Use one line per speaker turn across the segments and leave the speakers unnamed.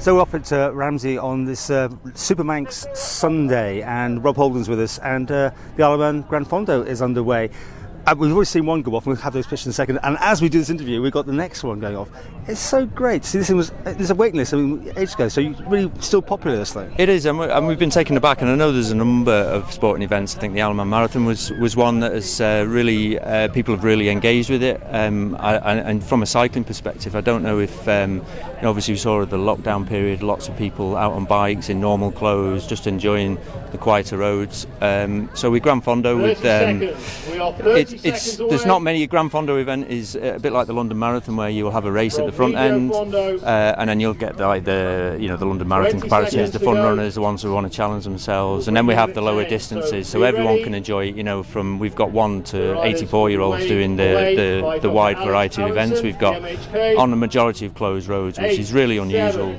So we're up at Ramsey on this Super Manx Sunday, and Rob Holden's with us, and the Ironman Gran Fondo is underway. We've already seen one go off, and we'll have those pictures in a second. And as we do this interview, we've got the next one going off. It's so great. See, there's a waiting list, ages ago, so you're really still popular, this thing.
It is, and we've been taken aback, and I know there's a number of sporting events. I think the Ironman Marathon was one that has really, people have really engaged with it. And from a cycling perspective, I don't know if, obviously we saw the lockdown period, lots of people out on bikes in normal clothes, just enjoying the quieter roads. So with Gran Fondo, there's not many. A Gran Fondo event is a bit like the London Marathon, where you'll have a race at the front end, and then you'll get the London Marathon comparisons, the fun runners, the ones who want to challenge themselves, and then we have the lower distances, so everyone can enjoy. From we've got 1 to 84-year-olds doing the wide variety of events. We've got on the majority of closed roads, which is really unusual.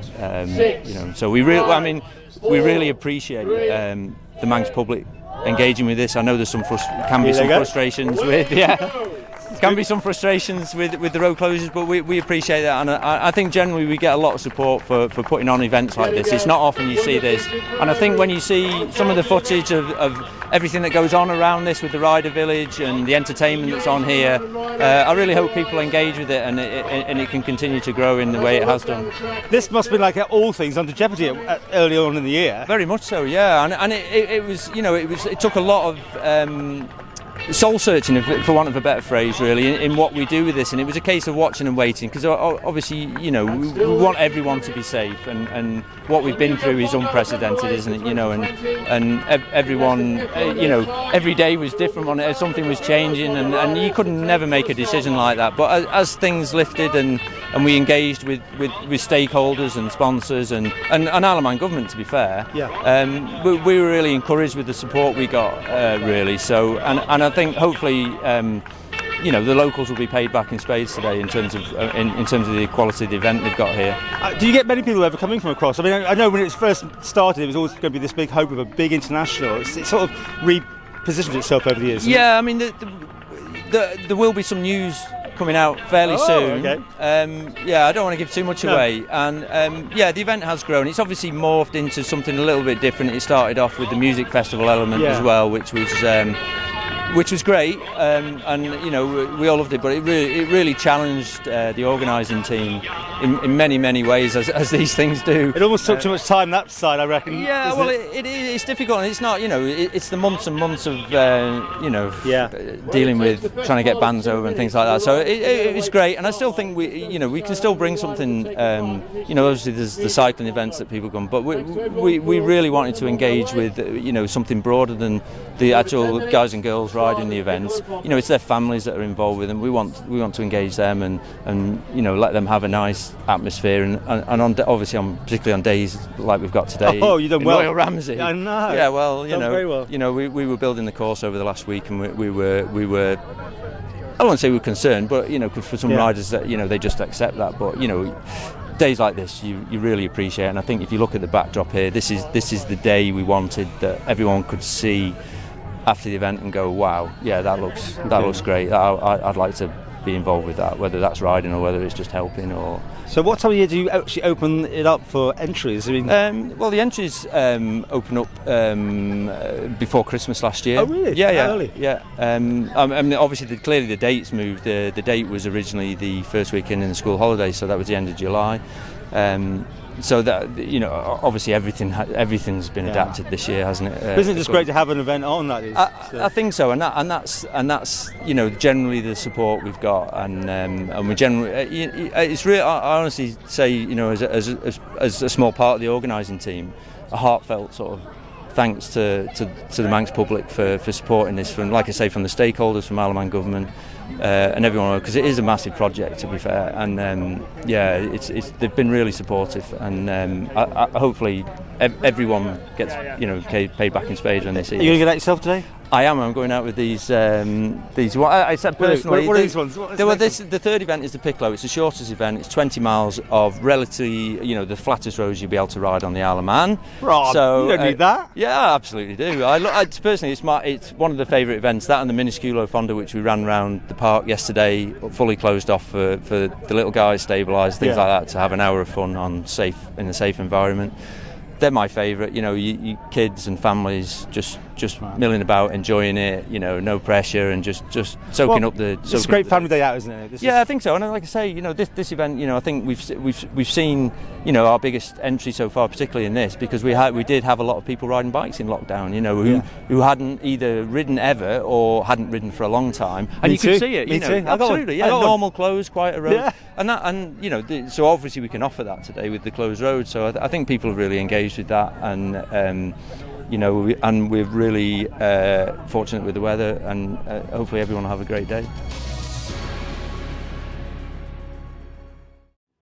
So we really appreciate the Manx public engaging with this. I know there's some frustrations with the road closures, but we appreciate that, and I think generally we get a lot of support for putting on events like this. It's not often you see this, and I think when you see some of the footage of everything that goes on around this with the rider village and the entertainment that's on here, I really hope people engage with it, and it can continue to grow in the way it has done.
This must be like all things under jeopardy early on in the year.
Very much so, yeah, and it took a lot of soul searching, for want of a better phrase, really, in what we do with this, and it was a case of watching and waiting, because obviously we want everyone to be safe, and what we've been through is unprecedented, isn't it? And everyone, every day was different on it. Something was changing, and you could never make a decision like that. But as things lifted and we engaged with stakeholders and sponsors and Ironman government, to be fair, we were really encouraged with the support we got, really. So and I think hopefully the locals will be paid back in spades today in terms of the quality of the event they've got here.
Do you get many people ever coming from across? I mean, I know when it first started, it was always going to be this big hope of a big international. It sort of repositioned itself over the years.
Yeah, I mean, there will be some news coming out fairly soon.
Okay.
I don't want to give too much away. And the event has grown. It's obviously morphed into something a little bit different. It started off with the music festival element as well, which was great, and we all loved it. But it really challenged the organising team in many ways, as these things do.
It almost took too much time, that side, I reckon.
Yeah, well, it's difficult, and it's not. It's the months and months of dealing with trying to get bands over and things like that. So it's great, and I still think we can still bring something. Obviously there's the cycling events that people come, but we really wanted to engage with something broader than the actual guys and girls riding the events. It's their families that are involved with them. We want to engage them and let them have a nice atmosphere, and obviously particularly on days like we've got today.
Oh, you've done well.
Royal Ramsey.
I know.
Yeah, well,
very well.
We were building the course over the last week, and we were. I don't want to say we were concerned, but for some riders that they just accept that. But days like this, you really appreciate, and I think if you look at the backdrop here, this is the day we wanted, that everyone could see after the event and go, wow, yeah, that looks great. I'd like to be involved with that, whether that's riding or whether it's just helping. Or
so, what time of year do you actually open it up for entries? I mean,
well, the entries open up before Christmas last year.
Oh, really?
Yeah.
Early.
Yeah. I mean, obviously, clearly the dates moved. The date was originally the first weekend in the school holidays, so that was the end of July. So that obviously everything's been adapted this year, hasn't it?
Isn't it just great to have an event on that?
I think so, and that's generally the support we've got, and we generally it's really, I honestly say, as a small part of the organising team, a heartfelt sort of thanks to the Manx public for supporting this, from, like I say, from the stakeholders, from Ironman government. And everyone, because it is a massive project, to be fair, and they've been really supportive, and hopefully everyone gets paid back in spades when they see it.
Are you going to get that yourself today?
I am. I'm going out with these. Well, I said personally.
What are these ones?
The third event is the Piccolo. It's the shortest event. It's 20 miles of relatively, the flattest roads you'll be able to ride on the Isle of Man.
Rob,
so
you don't need that.
Yeah, I absolutely do. Personally, it's one of the favourite events. That and the Minusculo Fondo, which we ran around the park yesterday, fully closed off for the little guys, stabilised, things like that, to have an hour of fun in a safe environment. They're my favourite. You kids and families just milling about, enjoying it. No pressure, and just soaking up the.
It's a great family day out, isn't it?
I think so. And like I say, this event, I think we've seen, our biggest entry so far, particularly in this, because we did have a lot of people riding bikes in lockdown. Who hadn't either ridden ever or hadn't ridden for a long time, and you could see it.
Me too.
Absolutely. Yeah, normal clothes, quiet road. Yeah. So obviously we can offer that today with the closed road. So I think people are really engaged with that, and and we're really fortunate with the weather, and hopefully everyone will have a great day.